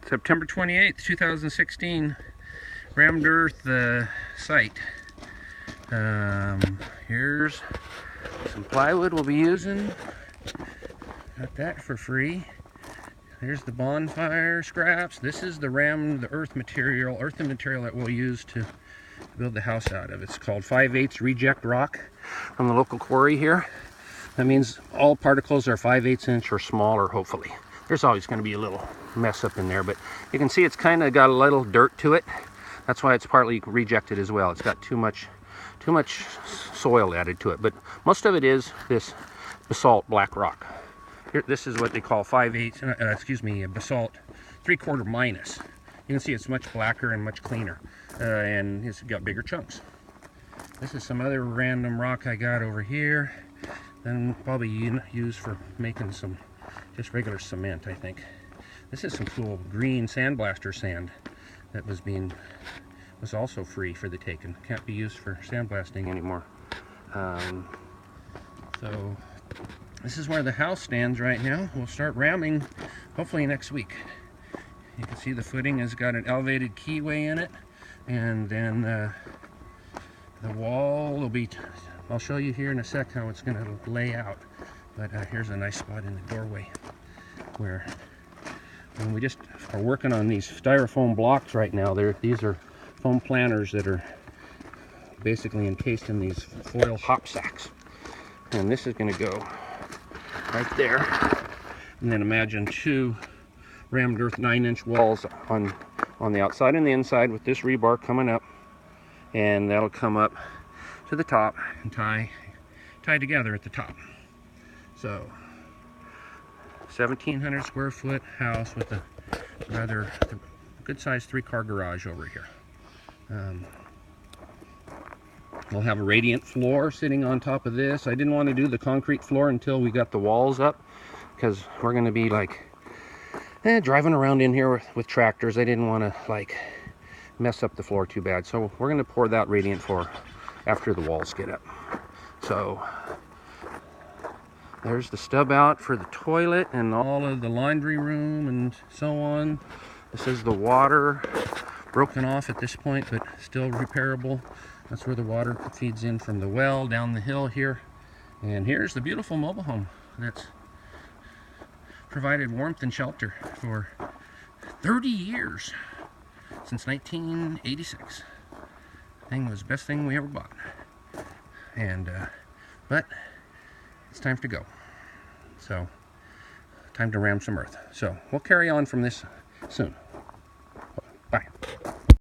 September 28th, 2016, rammed earth site. Here's some plywood we'll be using. Got that for free. There's the bonfire scraps. This is the rammed earth material that we'll use to build the house out of. It's called 5/8 reject rock from the local quarry here. That means all particles are 5/8 inch or smaller, hopefully. There's always going to be a little mess up in there, but you can see it's kind of got a little dirt to it. That's why it's partly rejected as well. It's got too much soil added to it, but most of it is this basalt black rock. Here, this is what they call 5/8, basalt 3/4 minus. You can see it's much blacker and much cleaner, and it's got bigger chunks. This is some other random rock I got over here, then probably use for making some just regular cement, I think. This is some cool green sandblaster sand that was also free for the taking. Can't be used for sandblasting anymore. So this is where the house stands right now. We'll start ramming hopefully next week. You can see the footing has got an elevated keyway in it, and then the wall will be, I'll show you here in a sec how it's going to lay out, but here's a nice spot in the doorway where, and we just are working on these styrofoam blocks right now. These are foam planters that are basically encased in these foil hop sacks, and this is going to go right there, and then imagine two rammed earth 9-inch walls on the outside and the inside with this rebar coming up, and that'll come up to the top and tie together at the top. So 1,700 square foot house with a rather good sized 3-car garage over here. We'll have a radiant floor sitting on top of this. I didn't want to do the concrete floor until we got the walls up, because we're going to be like driving around in here with tractors. I didn't want to like mess up the floor too bad, so we're going to pour that radiant floor after the walls get up. So there's the stub out for the toilet and all of the laundry room and so on. This is the water, broken off at this point but still repairable. That's where the water feeds in from the well down the hill here. And here's the beautiful mobile home that's provided warmth and shelter for 30 years, since 1986. Thing was the best thing we ever bought. And but it's time to go. So time to ram some earth. So we'll carry on from this soon.